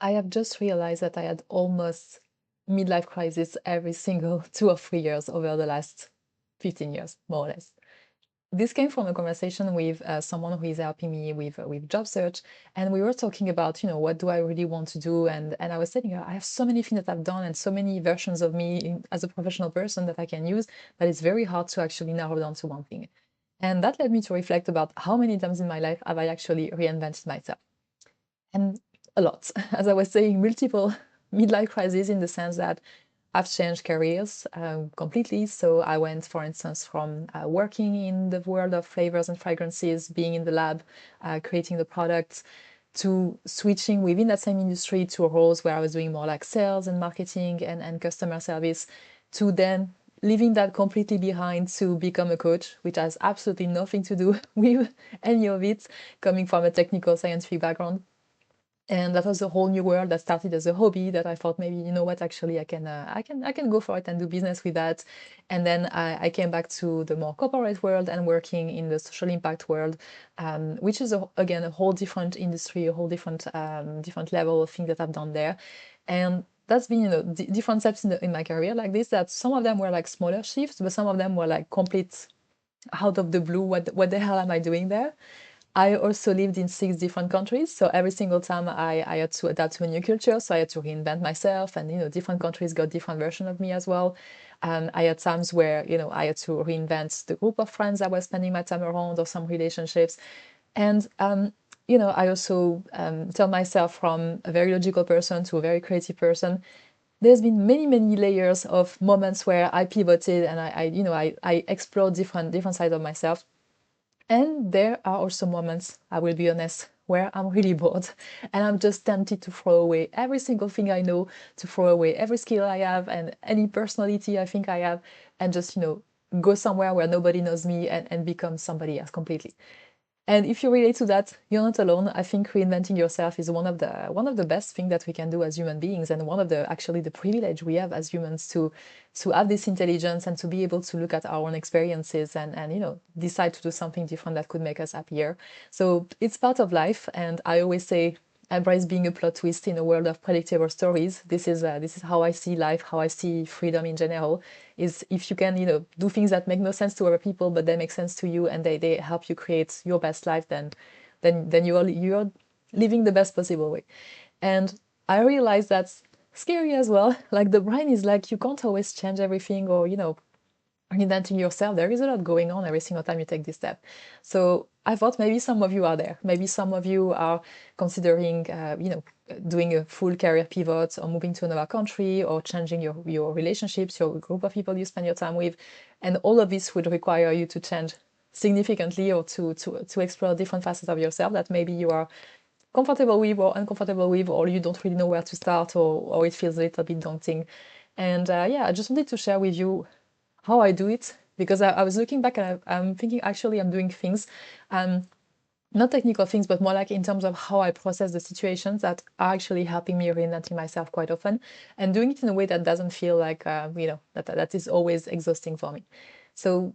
I have just realized that I had almost midlife crisis every single 2 or 3 years over the last 15 years, more or less. This came from a conversation with someone who is helping me with job search, and we were talking about, what do I really want to do, and I was telling her I have so many things that I've done and so many versions of me as a professional person that I can use, but it's very hard to actually narrow down to one thing. And that led me to reflect about how many times in my life have I actually reinvented myself. And a lot. As I was saying, multiple midlife crises in the sense that I've changed careers completely. So I went, for instance, from working in the world of flavors and fragrances, being in the lab, creating the products, to switching within that same industry to roles where I was doing more like sales and marketing and customer service, to then leaving that completely behind to become a coach, which has absolutely nothing to do with any of it, coming from a technical scientific background. And that was a whole new world that started as a hobby that I thought maybe, you know what, actually I can go for it and do business with that. And then I came back to the more corporate world and working in the social impact world, which is again a whole different industry, a whole different level of things that I've done there. And that's been, different steps in my career like this, that some of them were like smaller shifts, but some of them were like complete out of the blue. What the hell am I doing there? I also lived in 6 different countries. So every single time I had to adapt to a new culture. So I had to reinvent myself, and, different countries got different version of me as well. I had times where, I had to reinvent the group of friends I was spending my time around, or some relationships. And, I also turned myself from a very logical person to a very creative person. There's been many, many layers of moments where I pivoted, and I explored different sides of myself. And there are also moments, I will be honest, where I'm really bored and I'm just tempted to throw away every single thing I know, to throw away every skill I have and any personality I think I have, and just, go somewhere where nobody knows me and become somebody else completely. And if you relate to that, you're not alone. I think reinventing yourself is one of the best things that we can do as human beings, and one of the actually the privilege we have as humans to have this intelligence and to be able to look at our own experiences and decide to do something different that could make us happier. So it's part of life, and I always say embrace being a plot twist in a world of predictable stories. This is how I see life, how I see freedom in general. Is if you can, do things that make no sense to other people, but they make sense to you, and they help you create your best life, then you're living the best possible way. And I realize that's scary as well. Like the brain is like, you can't always change everything, or reinventing yourself. There is a lot going on every single time you take this step. So I thought maybe some of you are there. Maybe some of you are considering, doing a full career pivot, or moving to another country, or changing your relationships, your group of people you spend your time with. And all of this would require you to change significantly, or to explore different facets of yourself that maybe you are comfortable with or uncomfortable with, or you don't really know where to start, or it feels a little bit daunting. And yeah, I just wanted to share with you how I do it, because I was looking back and I'm thinking actually I'm doing things, um, not technical things, but more like in terms of how I process the situations, that are actually helping me reinventing myself quite often, and doing it in a way that doesn't feel like, that is always exhausting for me. So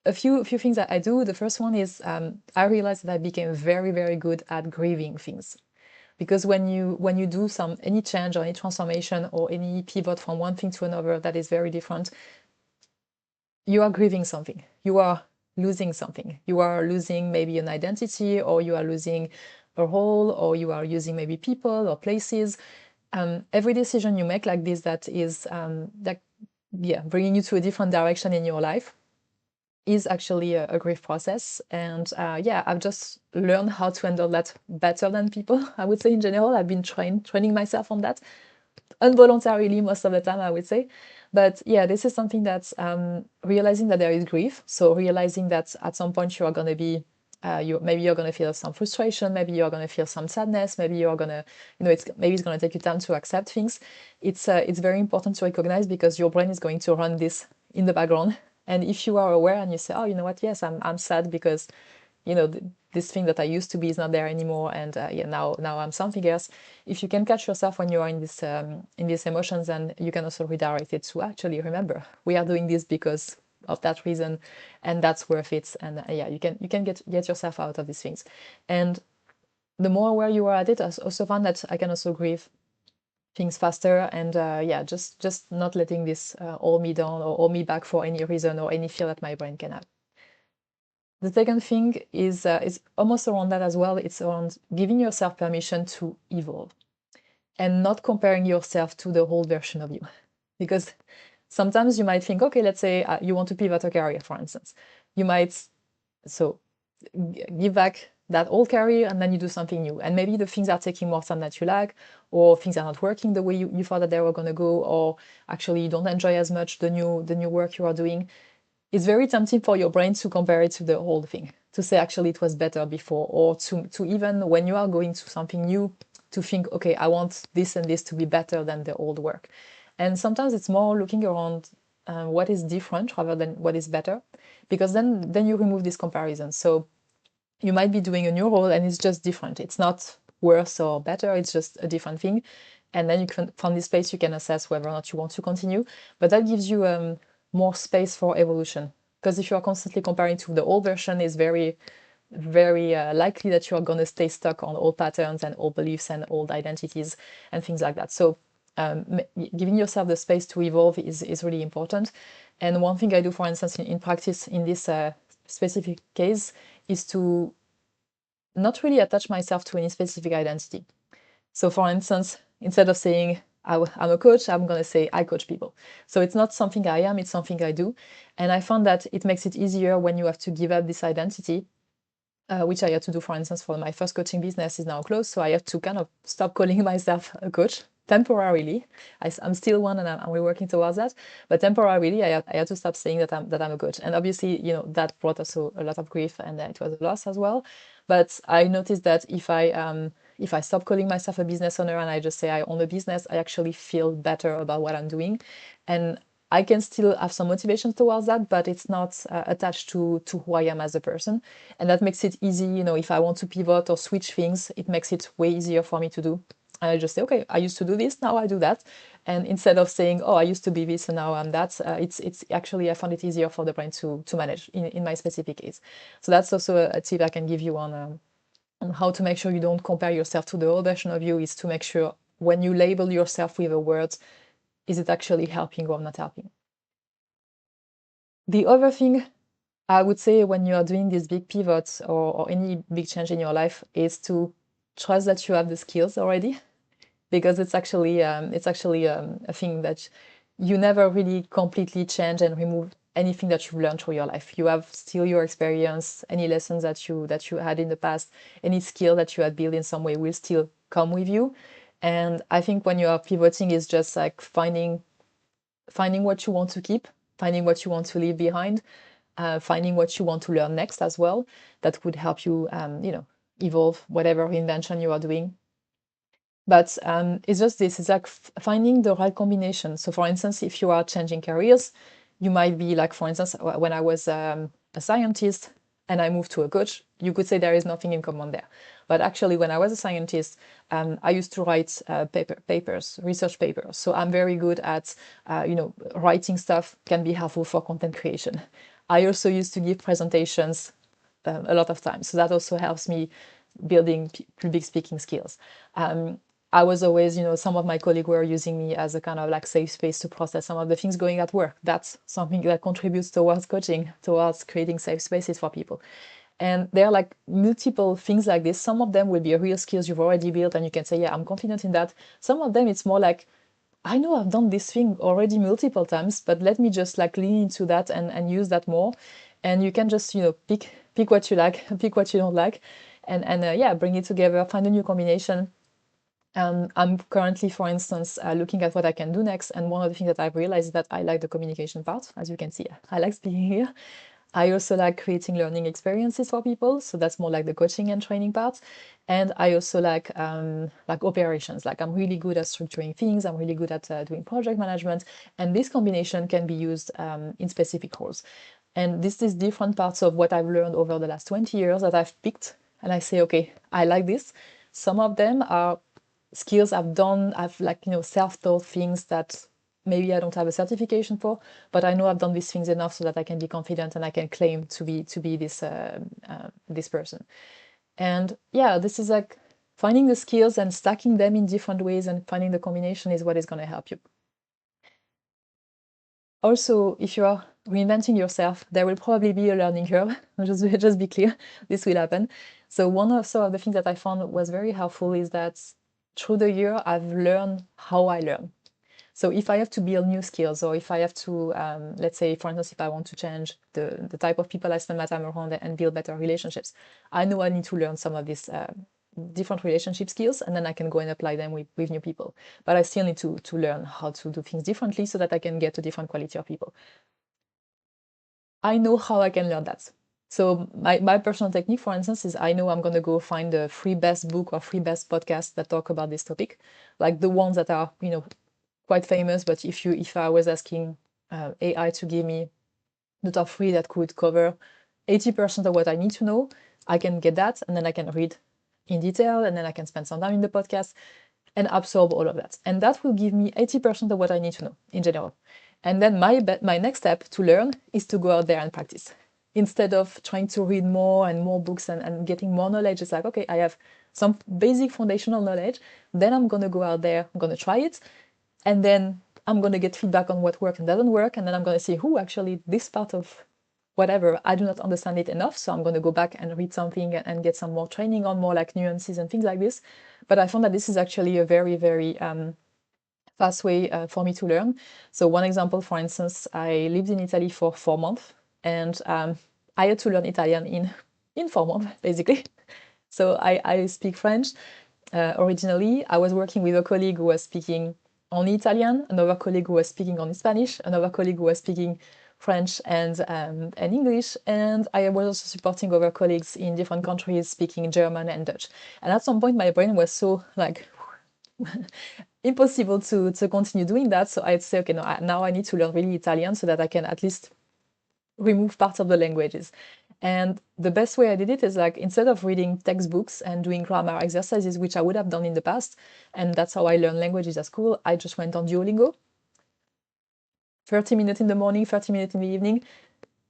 a few things that I do. The first one is, I realized that I became very, very good at grieving things. Because when you do any change or any transformation or any pivot from one thing to another that is very different, you are grieving something. You are losing something. You are losing maybe an identity, or you are losing a role, or you are losing maybe people or places. Every decision you make like this, that is, bringing you to a different direction in your life, is actually a grief process. And yeah, I've just learned how to handle that better than people. I would say in general, I've been training myself on that involuntarily most of the time, I would say. But yeah, this is something that's, realizing that there is grief. So realizing that at some point you are going to be, maybe you're going to feel some frustration, maybe you're going to feel some sadness, maybe you're going to, it's going to take you time to accept things. It's very important to recognize, because your brain is going to run this in the background. And if you are aware and you say, oh, you know what, yes, I'm sad because, this thing that I used to be is not there anymore, and yeah, now I'm something else. If you can catch yourself when you are in these emotions, and you can also redirect it to, actually, remember, we are doing this because of that reason, and that's worth it. And yeah, you can get yourself out of these things. And the more aware you are at it, I also found that I can also grieve things faster, and yeah, just not letting this hold me down or hold me back for any reason or any fear that my brain can have. The second thing is almost around that as well. It's around giving yourself permission to evolve and not comparing yourself to the old version of you. Because sometimes you might think, okay, let's say you want to pivot a career, for instance. You might give back that old career and then you do something new. And maybe the things are taking more time than you like, or things are not working the way you thought that they were going to go, or actually you don't enjoy as much the new work you are doing. It's very tempting for your brain to compare it to the old thing, to say actually it was better before, or to even when you are going to something new, to think, okay, I want this and this to be better than the old work. And sometimes it's more looking around what is different rather than what is better, because then you remove this comparison. So you might be doing a new role and it's just different. It's not worse or better, it's just a different thing. And then you can, from this place, you can assess whether or not you want to continue. But that gives you more space for evolution. Because if you are constantly comparing to the old version, it's very, very likely that you are going to stay stuck on old patterns and old beliefs and old identities and things like that. So giving yourself the space to evolve is really important. And one thing I do, for instance, in practice in this specific case, is to not really attach myself to any specific identity. So for instance, instead of saying I'm a coach, I'm going to say I coach people. So it's not something I am, it's something I do. And I found that it makes it easier when you have to give up this identity, which I had to do, for instance, for my first coaching business is now closed. So I have to kind of stop calling myself a coach temporarily. I'm still one, and we're working towards that. But temporarily, I had to stop saying that I'm a coach. And obviously, that brought also a lot of grief, and it was a loss as well. But I noticed that if I stop calling myself a business owner and I just say I own a business, I actually feel better about what I'm doing, and I can still have some motivation towards that, but it's not attached to who I am as a person. And that makes it easy. If I want to pivot or switch things, it makes it way easier for me to do. And I just say, okay, I used to do this, now I do that. And instead of saying, oh, I used to be this and now I'm that, it's actually, I found it easier for the brain to manage in my specific case. So that's also a tip I can give you on how to make sure you don't compare yourself to the old version of you, is to make sure when you label yourself with a word, is it actually helping or not helping? The other thing I would say when you are doing these big pivots or any big change in your life is to trust that you have the skills already, because it's actually a thing that you never really completely change and remove anything that you've learned through your life. You have still your experience, any lessons that you had in the past, any skill that you had built in some way will still come with you. And I think when you are pivoting, is just like finding what you want to keep, finding what you want to leave behind, finding what you want to learn next as well. That would help you, evolve whatever reinvention you are doing. But it's just this, it's like finding the right combination. So for instance, if you are changing careers, you might be like, for instance, when I was a scientist and I moved to a coach, you could say there is nothing in common there. But actually, when I was a scientist, I used to write papers, research papers. So I'm very good at, writing stuff can be helpful for content creation. I also used to give presentations a lot of times. So that also helps me building public speaking skills. I was always, some of my colleagues were using me as a kind of like safe space to process some of the things going at work. That's something that contributes towards coaching, towards creating safe spaces for people. And there are like multiple things like this. Some of them will be real skills you've already built and you can say, yeah, I'm confident in that. Some of them, it's more like, I know I've done this thing already multiple times, but let me just like lean into that and use that more. And you can just, pick what you like, pick what you don't like, and yeah, bring it together, find a new combination. I'm currently, for instance, looking at what I can do next. And one of the things that I've realized is that I like the communication part. As you can see, I like speaking here. I also like creating learning experiences for people. So that's more like the coaching and training part. And I also like operations. Like I'm really good at structuring things. I'm really good at doing project management. And this combination can be used in specific roles. And this is different parts of what I've learned over the last 20 years that I've picked. And I say, okay, I like this. Some of them are skills I've done. I've self-taught things that maybe I don't have a certification for, but I know I've done these things enough so that I can be confident and I can claim to be this this person. And yeah, this is like finding the skills and stacking them in different ways and finding the combination is what is going to help you. Also, if you are reinventing yourself, there will probably be a learning curve. just be clear, this will happen. So one of the things that I found was very helpful is that through the year, I've learned how I learn. So if I have to build new skills, or if I have to, let's say, for instance, if I want to change the type of people I spend my time around and build better relationships, I know I need to learn some of these different relationship skills, and then I can go and apply them with new people. But I still need to learn how to do things differently so that I can get a different quality of people. I know how I can learn that. So my personal technique, for instance, is I know I'm going to go find the free best book or free best podcast that talk about this topic, like the ones that are, quite famous. But if I was asking AI to give me the top 3 that could cover 80% of what I need to know, I can get that, and then I can read in detail, and then I can spend some time in the podcast and absorb all of that. And that will give me 80% of what I need to know in general. And then my next step to learn is to go out there and practice. Instead of trying to read more and more books and getting more knowledge, it's like, okay, I have some basic foundational knowledge. Then I'm going to go out there, I'm going to try it. And then I'm going to get feedback on what works and doesn't work. And then I'm going to see, actually, this part of whatever, I do not understand it enough. So I'm going to go back and read something and get some more training on more like nuances and things like this. But I found that this is actually a very, very fast way for me to learn. So one example, for instance, I lived in Italy for 4 months, and I had to learn Italian in 4 months, basically. So I speak French originally. I was working with a colleague who was speaking only Italian, another colleague who was speaking only Spanish, another colleague who was speaking French and English, and I was also supporting other colleagues in different countries speaking German and Dutch. And at some point, my brain was so like impossible to continue doing that. So I'd say, okay, no, now I need to learn really Italian so that I can at least remove parts of the languages. And the best way I did it is like, instead of reading textbooks and doing grammar exercises, which I would have done in the past, and that's how I learned languages at school, I just went on Duolingo. 30 minutes in the morning, 30 minutes in the evening,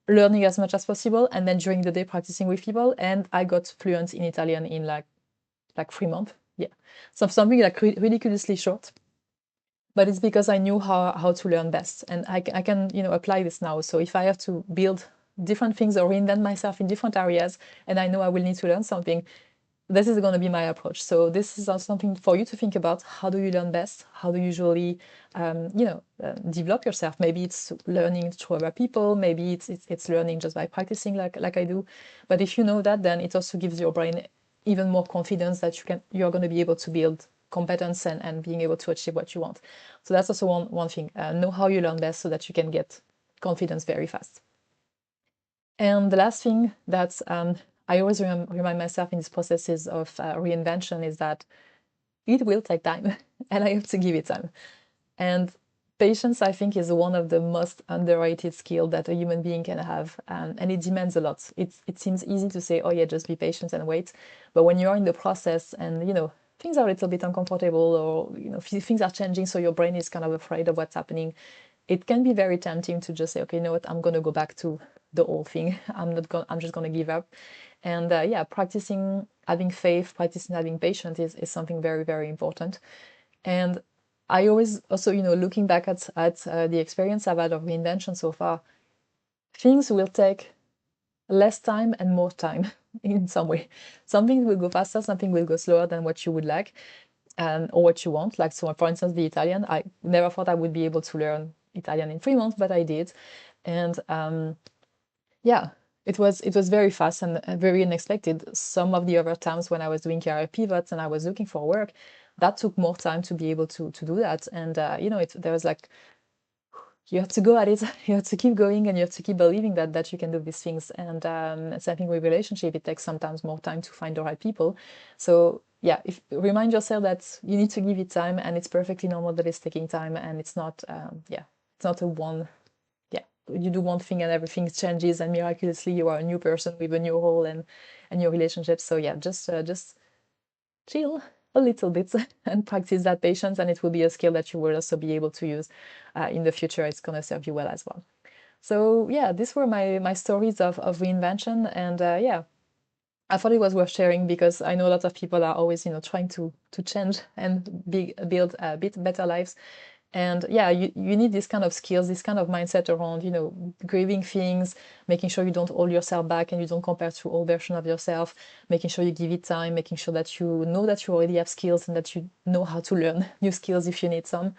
learning as much as possible, and then during the day practicing with people. And I got fluent in Italian in like 3 months. Yeah. So something like ridiculously short. But it's because I knew how to learn best. And I can, apply this now. So if I have to build different things or reinvent myself in different areas, and I know I will need to learn something, this is going to be my approach. So this is also something for you to think about. How do you learn best? How do you usually, develop yourself? Maybe it's learning through other people. Maybe it's learning just by practicing like I do. But if you know that, then it also gives your brain even more confidence that you're going to be able to build competence and being able to achieve what you want. So that's also one thing. Know how you learn best so that you can get confidence very fast. And the last thing that I always remind myself in these processes of reinvention is that it will take time and I have to give it time. And patience, I think, is one of the most underrated skills that a human being can have. And it demands a lot. It seems easy to say, oh yeah, just be patient and wait. But when you're in the process and, things are a little bit uncomfortable, or, things are changing, so your brain is kind of afraid of what's happening, it can be very tempting to just say, okay, you know what, I'm going to go back to the old thing. I'm just going to give up. And practicing having faith, practicing having patience is something very, very important. And I always also, looking back at the experience I've had of reinvention so far, things will take less time and more time in some way. Something will go faster, something will go slower than what you would like, or what you want. Like, so for instance, the Italian, I never thought I would be able to learn Italian in 3 months, but I did. And it was very fast and very unexpected. Some of the other times when I was doing career pivots and I was looking for work, that took more time to be able to do that. And there was like, you have to go at it, you have to keep going, and you have to keep believing that you can do these things. And same thing with relationship, it takes sometimes more time to find the right people. So remind yourself that you need to give it time, and it's perfectly normal that it's taking time, and it's not it's not a one. You do one thing and everything changes, and miraculously you are a new person with a new role and new relationships. So just chill a little bit and practice that patience, and it will be a skill that you will also be able to use in the future. It's going to serve you well as well. So these were my stories of reinvention. And I thought it was worth sharing because I know a lot of people are always, trying to change and build a bit better lives. And yeah, you need this kind of skills, this kind of mindset around, grieving things, making sure you don't hold yourself back and you don't compare to old version of yourself, making sure you give it time, making sure that you know that you already have skills and that you know how to learn new skills if you need some.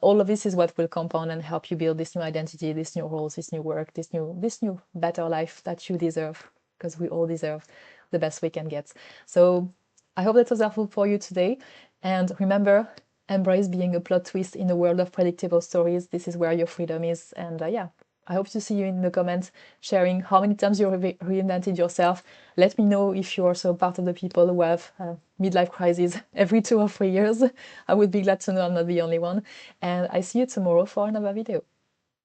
All of this is what will compound and help you build this new identity, this new roles, this new work, this new better life that you deserve, because we all deserve the best we can get. So I hope that was helpful for you today. And remember, embrace being a plot twist in a world of predictable stories. This is where your freedom is. And yeah, I hope to see you in the comments sharing how many times you reinvented yourself. Let me know if you're also part of the people who have midlife crises every 2 or 3 years. I would be glad to know I'm not the only one. And I see you tomorrow for another video.